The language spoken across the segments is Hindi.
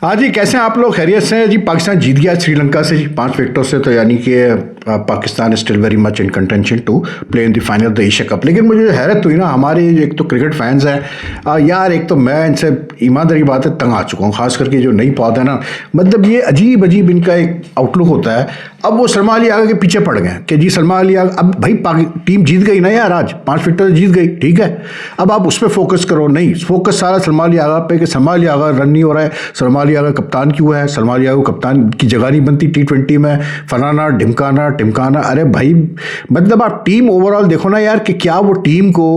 हाँ जी, कैसे हैं आप लोग? खैरियत से हैं जी? पाकिस्तान जीत गया श्रीलंका से जी 5 विकेटों से, तो यानी कि Pakistan is still very much in contention to play in the final of the Asia Cup. लेकिन मुझे हैरत हुई ना, हमारे एक तो क्रिकेट फैंस हैं यार, एक तो मैं इनसे ईमानदारी बात है तंग आ चुका हूँ, खास करके जो नई पौध है ना, मतलब ये अजीब अजीब इनका एक आउटलुक होता है। अब वो सलमान अली आगा के पीछे पड़ गए कि जी सलमान अली आगा, अब भाई टीम जीत गई ना यार, आज 5 विकेट जीत गई, ठीक है, अब आप उस पर फोकस करो। नहीं, फोकस सारा सलमान अली आगा पे कि सलमान अली आगा रन नहीं हो रहा है, सलमान अली आगा कप्तान क्यों है, सलमान अली आगा कप्तान की जगह नहीं बनती T20 में, फलाना ढिमकाना टिमकाना। अरे भाई, मतलब आप टीम ओवरऑल देखो ना यार कि क्या वो टीम को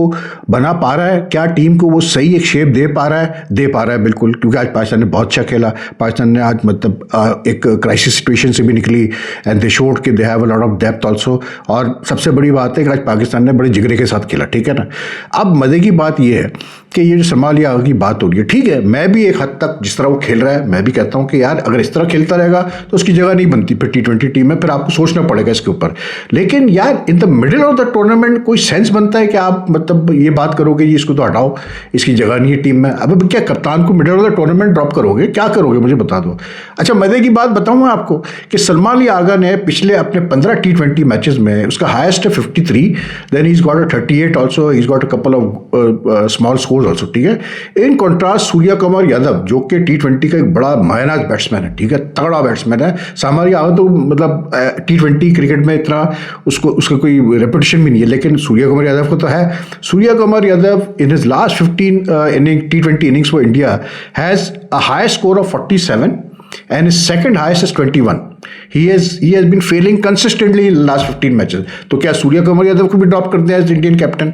बना पा रहा है, क्या टीम को वो सही एक शेप दे पा रहा है बिल्कुल। क्योंकि आज पाकिस्तान ने बहुत अच्छा खेला, पाकिस्तान ने आज मतलब एक क्राइसिस सिचुएशन से भी निकली एंड दे शोड कि they have a lot of depth also. और सबसे बड़ी बात है कि आज पाकिस्तान ने बड़े जिगरे के साथ खेला, ठीक है ना। अब मज़े की बात ये है कि ये जो सलमान अली आगा की बात हो रही है, ठीक है, मैं भी एक हद तक जिस तरह वो खेल रहा है मैं भी कहता हूँ कि यार अगर इस तरह खेलता रहेगा तो उसकी जगह नहीं बनती फिर T20 टीम में, फिर आपको सोचना पड़ेगा इसके ऊपर। लेकिन यार in the middle of the tournament कोई सेंस बनता है कि आप मतलब ये बात करोगे जी इसको तो हटाओ, इसकी जगह नहीं है टीम में। अब क्या कप्तान को middle of the tournament drop करोगे? क्या करोगे मुझे बता दो। अच्छा, मजे की बात बताऊँ आपको कि सलमान अली आगा ने पिछले अपने 15 T20 मैचेस में उसका हाईएस्ट है 53, then he is got a 38 also, he is got a couple of small scores also, ठीक है। इन कॉन्ट्रास्ट सूर्य कुमार यादव जो कि T20 का एक बड़ा मायनाज बैट्समैन है, ठीक है, तगड़ा बैट्समैन है। सलमान अली आगा तो मतलब T20 क्रिकेट में इतना उसका कोई रेपुटेशन भी नहीं है, लेकिन सूर्य कुमार यादव को तो है। Surya Kumar Yadav in his last 15 T20 innings for India has a high score of 47 and his second highest is 21. He has been failing consistently in the last 15 matches. तो क्या सूर्य कुमार यादव को भी ड्रॉप कर दिया एज इंडियन कैप्टन?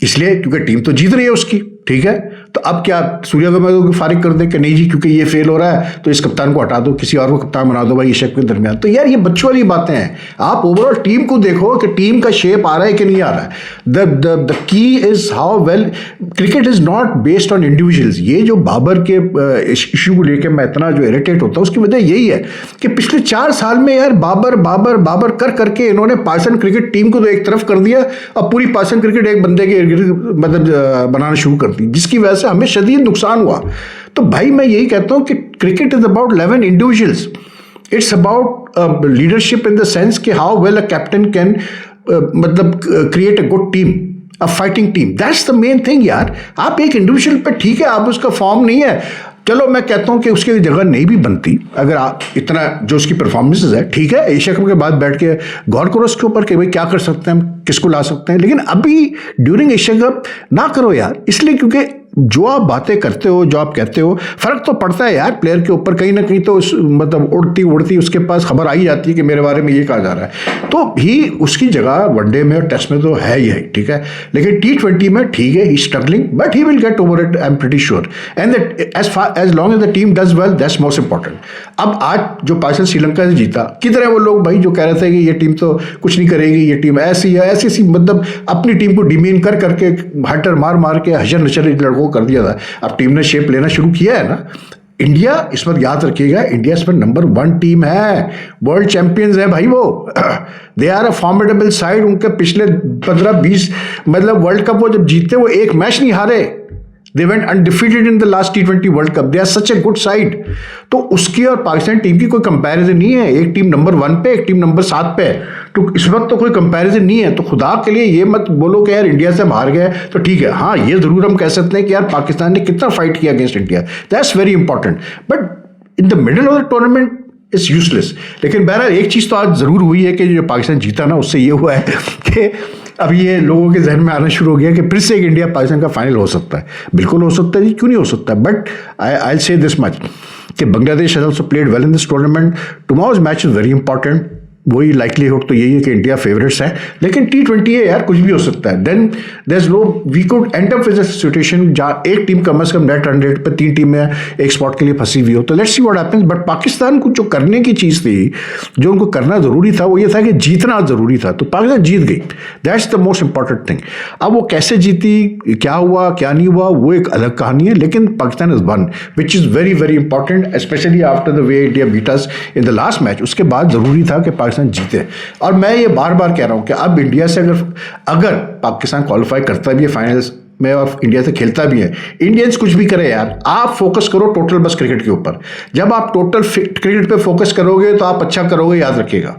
इसलिए क्योंकि टीम तो जीत रही है उसकी, ठीक है। तो अब क्या सूर्य कुमार को फारिग कर दे कि नहीं जी क्योंकि ये फेल हो रहा है तो इस कप्तान को हटा दो, किसी और को कप्तान बना दो भाई एशिया के दरमियान। तो यार ये बच्चों वाली बातें हैं। आप ओवरऑल टीम को देखो कि टीम का शेप आ रहा है कि नहीं आ रहा है। The key is how well cricket is not based on individuals. ये जो बाबर के इशू को लेकर मैं इतना जो इरिटेट होता हूँ उसकी वजह यही है कि पिछले 4 साल में यार बाबर बाबर बाबर कर करके इन्होंने पाकिस्तान क्रिकेट टीम को तो एक तरफ कर दिया, अब पूरी पाकिस्तान क्रिकेट एक बंदे के मतलब बनाना शुरू कर दी, जिसकी वजह से हमें शदीद नुकसान हुआ। तो भाई मैं यही कहता हूं कि cricket is about 11 individuals, it's about leadership in the sense कि how well a captain can मतलब create a good team, a fighting team. That's the main thing यार। आप एक इंडिविजुअल पे ठीक है, आप उसका फॉर्म नहीं है, चलो मैं कहता हूं कि उसकी जगह नहीं भी बनती अगर आप इतना जो उसकी परफॉर्मेंसेज है, ठीक है, एशिया कप के बाद बैठ के गौर करो उसके ऊपर कि भाई क्या कर सकते हैं हम, किसको ला सकते हैं। लेकिन अभी ड्यूरिंग एशिया कप ना करो यार, इसलिए क्योंकि जो आप बातें करते हो, जो आप कहते हो, फर्क तो पड़ता है यार प्लेयर के ऊपर कहीं ना कहीं। तो मतलब उड़ती उड़ती उसके पास खबर आई जाती है कि मेरे बारे में ये कहा जा रहा है, तो ही उसकी जगह वनडे में और टेस्ट में तो है ही है, ठीक है। लेकिन T20 में ठीक है, he struggling but he will get over it, I am pretty sure. And as long as the team does well that's most important. अब आज जो पाकिस्तान श्रीलंका से जीता, किधर है वो लोग भाई जो कह रहे थे कि ये टीम तो कुछ नहीं करेगी, ये टीम ऐसी है ऐसी मतलब अपनी टीम को डिमीन कर करके हटर मार मार के हशर नशर लड़कों को कर दिया था। अब टीम ने शेप लेना शुरू किया है ना। इंडिया इस पर याद रखिएगा, इंडिया इस पर नंबर 1 टीम है, वर्ल्ड चैंपियंस है भाई वो। They are a formidable side. उनके पिछले 15-20 मतलब वर्ल्ड कप वो जब जीते वो एक मैच नहीं हारे, they went undefeated in the last T20 world cup, they are such a good side। तो उसकी और पाकिस्तान टीम की कोई कंपैरिजन नहीं है, एक टीम नंबर 1 पे एक टीम नंबर 7 पे, तो इस वक्त तो कोई कंपैरिजन नहीं है। तो खुदा के लिए ये मत बोलो कि यार इंडिया से हार गए तो ठीक है। हाँ, ये जरूर हम कह सकते हैं कि यार पाकिस्तान ने कितना फाइट किया against India, that's very important, but in the middle of the tournament it's useless. लेकिन बहरहाल एक चीज़ तो आज ज़रूर हुई है कि जो पाकिस्तान जीता ना, उससे ये हुआ है कि अब ये लोगों के जहन में आना शुरू हो गया कि फिर से एक इंडिया पाकिस्तान का फाइनल हो सकता है। बिल्कुल हो सकता है जी, क्यों नहीं हो सकता। बट आई से दिस मच कि Bangladesh has also played well in this tournament. Tomorrow's match is very important. वही लाइकलीहुड तो यही है कि इंडिया फेवरेट्स है, लेकिन T20 है यार, कुछ भी हो सकता है। Then there is no, we could end up with a situation जहाँ एक टीम कम से कम नेट रन रेट पर 3 टीमें एक स्पॉट के लिए फंसी हुई हो। तो let's see what happens. But Pakistan को जो करने की चीज़ थी, जो उनको करना ज़रूरी था, वो ये था कि जीतना ज़रूरी था। तो पाकिस्तान जीत गई, that's the most important thing. अब वो कैसे जीती, क्या हुआ क्या नहीं हुआ, वो एक अलग कहानी है, लेकिन Pakistan is one which is very very important, specially after the way India beat us in the last match. उसके बाद ज़रूरी था कि पाकिस्तान जीते। और मैं ये बार बार कह रहा हूं कि अब इंडिया से अगर पाकिस्तान क्वालिफाई करता भी है फाइनल्स में और इंडिया से खेलता भी है। इंडियंस कुछ भी करे यार, आप फोकस करो टोटल बस क्रिकेट के ऊपर। जब आप टोटल क्रिकेट पे फोकस करोगे तो आप अच्छा करोगे, याद रखिएगा।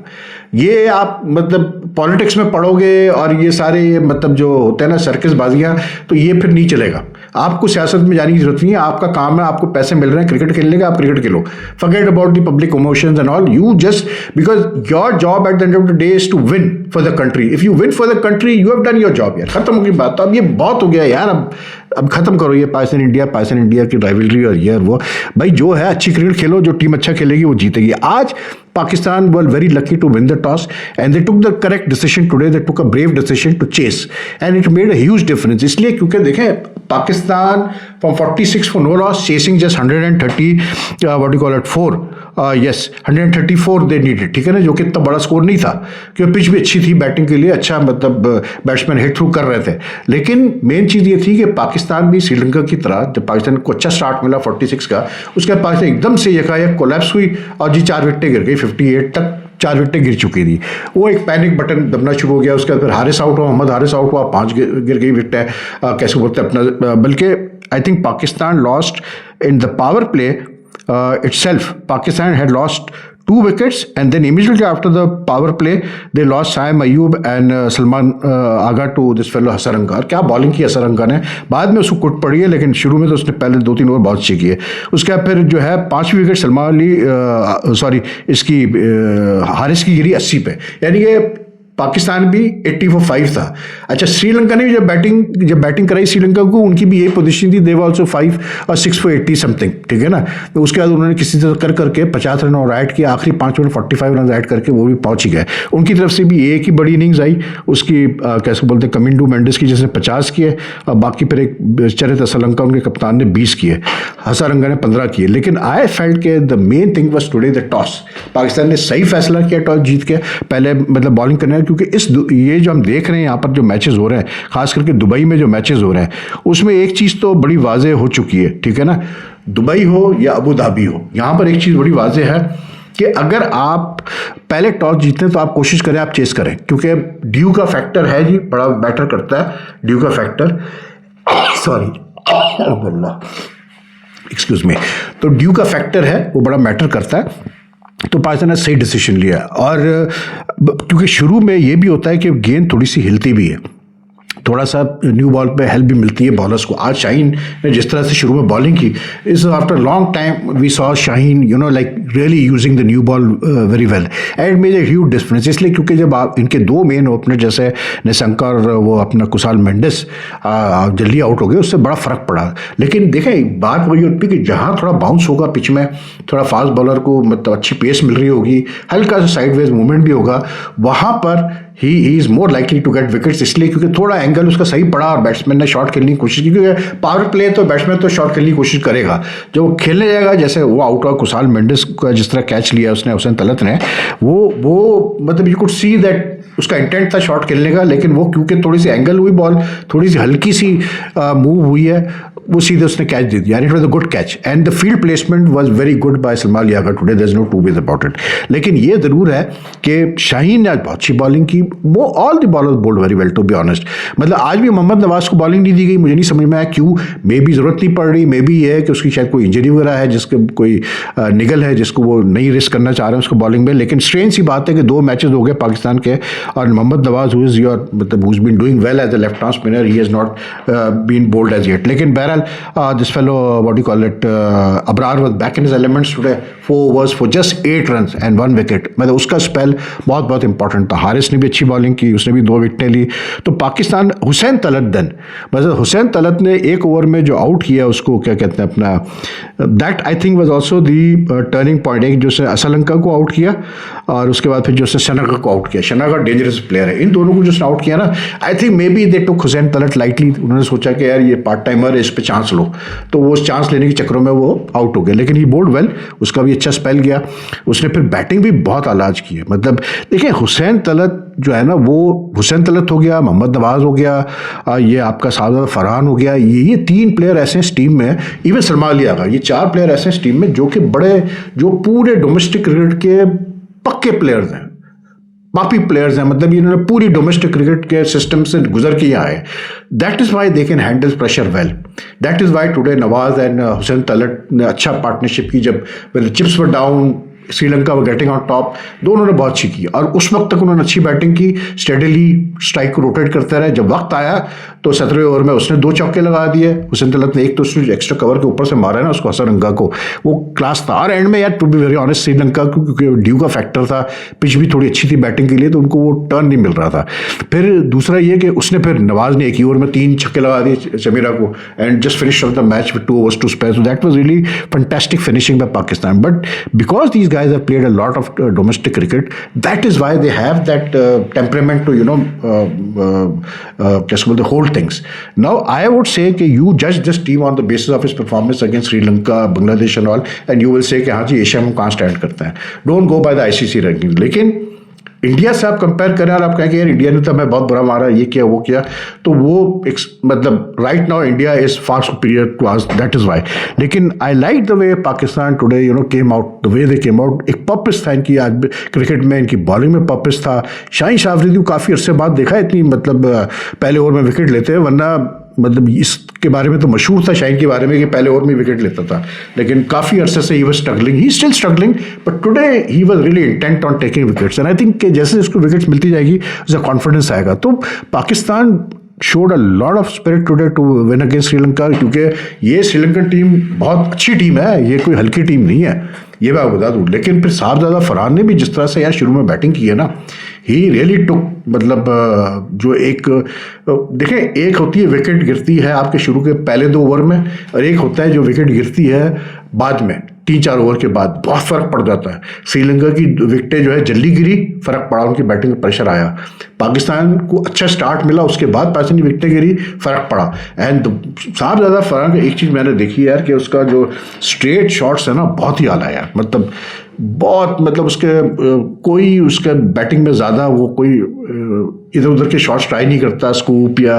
ये आप मतलब पॉलिटिक्स में पढ़ोगे और ये सारे मतलब जो होते हैं ना सर्कस बाजियां, तो ये फिर नहीं चलेगा। आपको सियासत में जाने की जरूरत नहीं है, आपका काम है, आपको पैसे मिल रहे हैं क्रिकेट खेलने का, आप क्रिकेट खेलो। Forget about the public emotions and all, you just because your job at the end of the day is to win for the country. If you win for the country you have done your job यार, खत्म हो गई बात। तो अब ये बहुत हो गया यार, अब खत्म करो ये पाकिस्तान इंडिया की राइवलरी और ये और वो। भाई जो है अच्छी क्रिकेट खेलो, जो टीम अच्छा खेलेगी वो जीतेगी। आज Pakistan were very lucky to win the toss and they took the correct decision today. They took a brave decision to chase and it made a huge difference. इसलिए क्योंकि देखें Pakistan from 46 for no loss chasing just 130 what do you call it 4 yes 134 they needed, ठीक है ना, जो कि इतना बड़ा स्कोर नहीं था क्योंकि पिच भी अच्छी थी बैटिंग के लिए, अच्छा मतलब बैट्समैन हिट थ्रू कर रहे थे। लेकिन मेन चीज़ ये थी कि पाकिस्तान भी श्रीलंका की तरह, जब पाकिस्तान को अच्छा स्टार्ट मिला 46 का, उसके बाद पाकिस्तान एकदम से यकायक कोलैप्स हुई और जी 4 विकेटें गिर गई। 58 तक 4 विकेटें गिर चुकी थी। वो एक पैनिक बटन दबना शुरू हो गया। उसके बाद फिर हारिस आउट हुआ, मोहम्मद हारिस आउट हुआ, 5 गिर गई विकेटें। कैसे बोलते हैं अपना, बल्कि I think Pakistan lost in the power play itself. Pakistan had lost 2 wickets and then immediately after the power play they lost Saim Ayub and Salman Agha to this fellow Hasan Ankar। क्या बॉलिंग की हसन अंकार ने, बाद में उसको कुट पड़ी है लेकिन शुरू में तो उसने पहले 2-3 ओवर बहुत अच्छी की है। उसके बाद फिर जो है 5वीं विकेट सलमान अली सॉरी इसकी हारिस की गिरी 80 पे, यानी कि पाकिस्तान भी 80 for 5 था। अच्छा श्रीलंका ने भी जब बैटिंग कराई श्रीलंका को, उनकी भी यही पोजीशन थी, दे वर आल्सो 5 और 6 for 80 समथिंग, ठीक है ना। तो उसके बाद उन्होंने किसी तरह कर करके 50 रन और ऐड किया, आखिरी 5 ओवर 45 रन ऐड करके वो भी पहुंच ही गए। उनकी तरफ से भी एक ही बड़ी इनिंग्स आई उसकी, कैसे बोलते हैं कमिंडू मेंडिस की, जिसने 50 किए और बाकी फिर एक चरित असलंका उनके कप्तान ने 20 किए, हसरंगा ने 15 किए। लेकिन आई फेल्ट के the main thing was today the toss. Pakistan ने सही फैसला किया टॉस जीत के, पहले मतलब बॉलिंग करने, क्योंकि ये जो हम देख रहे हैं यहाँ पर जो मैचेस हो रहे हैं, खास करके दुबई में जो मैचेस हो रहे हैं, उसमें एक चीज़ तो बड़ी वाज़ेह हो चुकी है, ठीक है ना। दुबई हो या अबू धाबी हो, यहाँ पर एक चीज़ बड़ी वाज़ेह है कि अगर आप पहले टॉस जीतते हैं तो आप कोशिश करें, आप चेस करें, क्योंकि ड्यू का फैक्टर है जी, बड़ा मैटर करता है ड्यू का फैक्टर। सॉरी एक्सक्यूज मी, तो ड्यू का फैक्टर है वो बड़ा मैटर करता है। तो पाकिस्तान ने सही डिसीजन लिया, और क्योंकि शुरू में ये भी होता है कि गेंद थोड़ी सी हिलती भी है, थोड़ा सा न्यू बॉल पे हेल्प भी मिलती है बॉलर्स को। आज शाहीन ने जिस तरह से शुरू में बॉलिंग की, इस after long time we saw Shaheen you know like really using the new ball very well and made a huge difference. इसलिए क्योंकि जब आप इनके 2 मेन ओपनर जैसे निशंका और वो अपना कुशाल मेंडिस जल्दी आउट हो गए, उससे बड़ा फ़र्क पड़ा। लेकिन देखें बात वही होती है कि जहाँ थोड़ा बाउंस होगा पिच में, थोड़ा फास्ट बॉलर को मतलब अच्छी पेस मिल रही होगी, हल्का सा साइडवेज मूवमेंट भी होगा, वहाँ पर he is more likely to get wickets. इसलिए क्योंकि थोड़ा एंगल उसका सही पड़ा और बैट्समैन ने शॉट खेलने की कोशिश की, क्योंकि पावर प्ले तो बैट्समैन तो शॉट खेलने की कोशिश करेगा। जो वो खेलने जाएगा, जैसे वो आउट हुआ कुशाल मेंडिस का जिस तरह कैच लिया उसने हुसैन तलत ने, वो मतलब यू कुड सी दैट उसका इंटेंट था शॉट खेलने का, लेकिन वो क्योंकि थोड़ी सी एंगल हुई बॉल, थोड़ी सी हल्की सी मूव हुई है, वो सीधे उसने कैच दे दिया। It was a good catch and the field placement was very good by Salman Ali Agha today, there is no two ways about it. लेकिन ये ज़रूर है कि शाहीन ने आज बहुत अच्छी बॉलिंग की, वो all the bowlers bowled very well to be honest. मतलब आज भी मोहम्मद नवाज को बॉलिंग नहीं दी गई, मुझे नहीं समझ में आया क्यों। मे बी ज़रूरत नहीं पड़ रही, मे बी ये है कि उसकी शायद कोई इंजरी वगैरह है, जिसके कोई निगल है जिसको वो नहीं रिस्क करना चाह रहे हैं उसको बॉलिंग में। लेकिन स्ट्रेंज सी बात है कि 2 मैचेस हो गए पाकिस्तान के, और Mohammad Nawaz who is your मतलब who is been doing well as a left arm spinner, he has not been bowled as yet. लेकिन बहरहाल this fellow what do you call it Abrar was back in his elements today, 4 overs for just 8 runs and 1 wicket। मतलब उसका स्पेल बहुत इंपॉर्टेंट था। हारिस ने भी अच्छी बॉलिंग की, उसने भी 2 विकेटें ली। तो पाकिस्तान हुसैन तलत देन मतलब हुसैन तलत ने 1 ओवर में जो आउट किया उसको क्या कहते हैं अपना, that I think was also the turning point. एक जो से असलंका को आउट किया और उसके बाद फिर जो से शनागा को आउट किया। शनागा डेंजरस प्लेयर है, इन दोनों को जो आउट किया ना, I think may be they took Hussain Talat lightly. उन्होंने सोचा कि यार ये पार्ट टाइमर है, इस पे चांस लो, तो वो चांस लेने के चक्करों में वो आउट हो गया। लेकिन ही बोल्ड वेल, उसका भी अच्छा स्पेल गया, उसने फिर बैटिंग भी बहुत आला आज की है। मतलब देखिए हुसैन तलत जो है ना, वो हुसैन तलत हो गया, मोहम्मद नवाज हो गया, ये आपका सादा फरहान हो गया, ये 3 प्लेयर ऐसे इस टीम में, इवन सलमान अली आगा, ये 4 प्लेयर ऐसे इस टीम में जो कि बड़े, जो पूरे डोमेस्टिक क्रिकेट के पक्के प्लेयर्स हैं, पापी प्लेयर्स हैं, मतलब इन्होंने पूरी डोमेस्टिक क्रिकेट के सिस्टम से गुजर के यहाँ आए. That is why they can handle pressure well. That is why today Nawaz and Hussain Talat ने अच्छा पार्टनरशिप की. जब चिप्स वर डाउन, श्रीलंका वो गेटिंग ऑन टॉप, दोनों ने बहुत अच्छी की और उस वक्त तक उन्होंने अच्छी बैटिंग की, स्टेडली स्ट्राइक को रोटेट करते रहे. जब वक्त आया तो 17वें ओवर में उसने 2 चौके लगा दिए. हुसैन तलत ने एक तो उसने एक्स्ट्रा कवर के ऊपर से मारा है ना उसको, हसरंगा को, वो क्लास था. और एंड में यार to be very honest Sri Lanka को क्योंकि ड्यू का फैक्टर था, पिच भी थोड़ी अच्छी थी बैटिंग के लिए, तो उनको वो टर्न नहीं मिल रहा था. फिर दूसरा ये कि उसने फिर नवाज ने एक ही ओवर में 3 छक्के लगा दिए चमीरा को and just finish off the match with 2 overs to spare. So that was really fantastic finishing by Pakistan. But because these guys have played a lot of domestic cricket, that is why they have that temperament to just hold things. Now I would say कि you judge this team on the basis of its performance against Sri Lanka, Bangladesh and all, and you will say कि हाँ जी एशिया में कहाँ स्टैंड करते हैं. Don't go by the ICC ranking. लेकिन इंडिया से आप कंपेयर करें और आप कहें कि यार इंडिया ने तो हमें बहुत बुरा मारा, ये किया वो किया, तो वो एक मतलब right now India is far superior to us. That is why. लेकिन I like the way Pakistan today came out, the way they came out. एक पर्पस था इनकी आज क्रिकेट में, इनकी बॉलिंग में पर्पस था. शाहीन शाह अफरीदी काफ़ी अरसे बाद देखा इतनी मतलब पहले ओवर में विकेट लेते हैं, वरना मतलब इसके बारे में तो मशहूर था शाहीन के बारे में कि पहले ओवर में विकेट लेता था, लेकिन काफ़ी अरसे से he was struggling. He still struggling, but today he was really intent on taking wickets. And I think कि जैसे उसको विकेट्स मिलती जाएगी उसका कॉन्फिडेंस आएगा. तो Pakistan showed a lot of spirit today to win against Sri Lanka, क्योंकि ये श्रीलंकन टीम बहुत अच्छी टीम है, ये कोई हल्की टीम नहीं है, ये मैं बता दूँ. लेकिन फिर साहबजादा फरहान ने भी जिस तरह से यार शुरू में बैटिंग की है ना, ही रियली टुक, मतलब जो एक देखें, एक होती है विकेट गिरती है आपके शुरू के पहले 2 ओवर में, और एक होता है जो विकेट गिरती है बाद में 3-4 ओवर के बाद. बहुत फ़र्क पड़ जाता है. श्रीलंका की विकेटें जो है जल्दी गिरी, फ़र्क पड़ा, उनकी बैटिंग में प्रेशर आया. पाकिस्तान को अच्छा स्टार्ट मिला, उसके बाद पाकिस्तान की विकेटें गिरी, फ़र्क पड़ा. एंड साहब ज़्यादा फ़र्क, एक चीज़ मैंने देखी यार कि उसका जो स्ट्रेट शॉट्स है ना बहुत ही आला यार, मतलब बहुत, मतलब उसके कोई उसके बैटिंग में ज़्यादा वो कोई इधर उधर के शॉट्स ट्राई नहीं करता, स्कूप या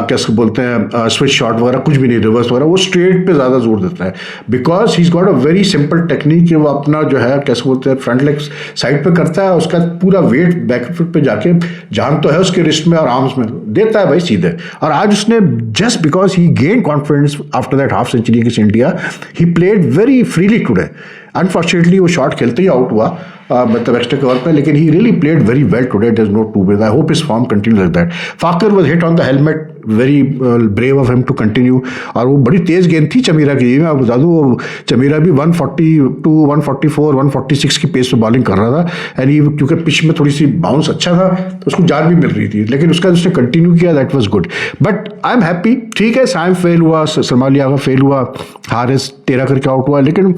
कैसे बोलते हैं स्विच शॉट वगैरह, कुछ भी नहीं, रिवर्स वगैरह, वो स्ट्रेट पे ज़्यादा जोर देता है. Because he is got a very simple technique कि वो अपना जो है कैसे बोलते हैं फ्रंट लेग साइड पे करता है, उसका पूरा वेट बैक फुट पे जाके जान तो है उसके रिस्ट में और आर्म्स में देता है भाई सीधे. और आज उसने just because he gain confidence after that half century against India, he played very freely today. Unfortunately वो शॉट खेलते ही आउट हुआ, मतलब एक्स्ट्रा कवर पे, लेकिन he really played very well today. There is no two way. I hope his form continue like that. Fakhar was hit on the helmet, very brave of him to continue. और वो बड़ी तेज़ गेंद थी चमीरा की, मैं बता दूँ, चमीरा भी 142, 144, 146 की पेस पे बॉलिंग कर रहा था. एंड ये क्योंकि पिच में थोड़ी सी बाउंस अच्छा था तो उसको जान भी मिल रही थी, लेकिन उसका उसने कंटिन्यू किया, that was good. But I am happy. ठीक है, साइम फेल हुआ, सलमान अली आगा फेल हुआ, हारिस 13 करके आउट हुआ, लेकिन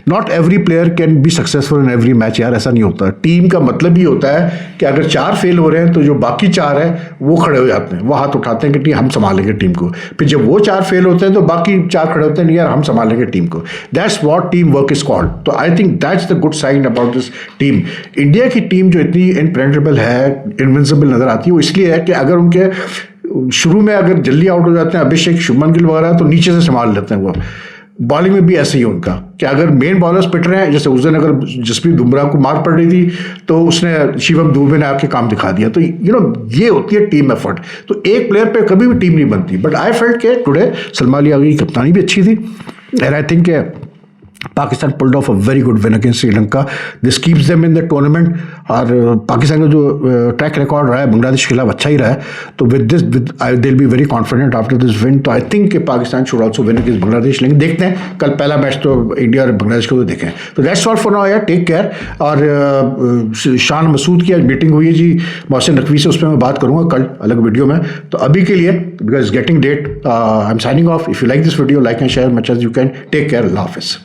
not every player can be successful in every match यार, ऐसा नहीं होता. टीम का मतलब ये होता है कि अगर 4 फेल हो रहे हैं तो जो बाकी 4 हैं वो खड़े हो जाते हैं, वो हाथ उठाते हैं कि हम संभालेंगे टीम को. फिर जब वो 4 फेल होते हैं तो बाकी 4 खड़े होते हैं, नहीं यार हम संभालेंगे टीम को. That's what team work is called. तो I think that's the good sign about this team. India की टीम जो इतनी इनप्रेडिक्टेबल है, इनविंसिबल नजर आती है, वो इसलिए है कि अगर उनके शुरू में अगर जल्दी आउट हो जाते हैं अभिषेक, शुभमन गिल वगैरह, तो नीचे से संभाल लेते हैं वो. बॉलिंग में भी ऐसे ही उनका कि अगर मेन बॉलर्स पिट रहे हैं, जैसे उस दिन अगर जसप्रीत बुमराह को मार पड़ रही थी तो उसने शिवम दुबे ने आके काम दिखा दिया. तो ये होती है टीम एफर्ट. तो एक प्लेयर पे कभी भी टीम नहीं बनती. बट आई फेल्ट के टुडे सलमान अली आगा की कप्तानी भी अच्छी थी, and I think Pakistan pulled of a very good win against Sri Lanka. This keeps them in the tournament. और पाकिस्तान का जो ट्रैक रिकॉर्ड रहा है बांग्लादेश के खिलाफ अच्छा ही रहा है, तो with this they will be very confident after this win. तो आई थिंक कि Pakistan should also win against Bangladesh. लेकिन देखते हैं, कल पहला मैच तो इंडिया और बांग्लादेश को तो देखें. तो दैट्स ऑल फॉर नाउ यार, टेक केयर. और शान मसूद की आज मीटिंग हुई है जी मोहसिन नकवी से, उस पर मैं बात करूँगा कल अलग वीडियो में. तो अभी के लिए because getting date, I am signing off. If you like this video, like and share much as you can. Take care. अल्लाह हाफिज़.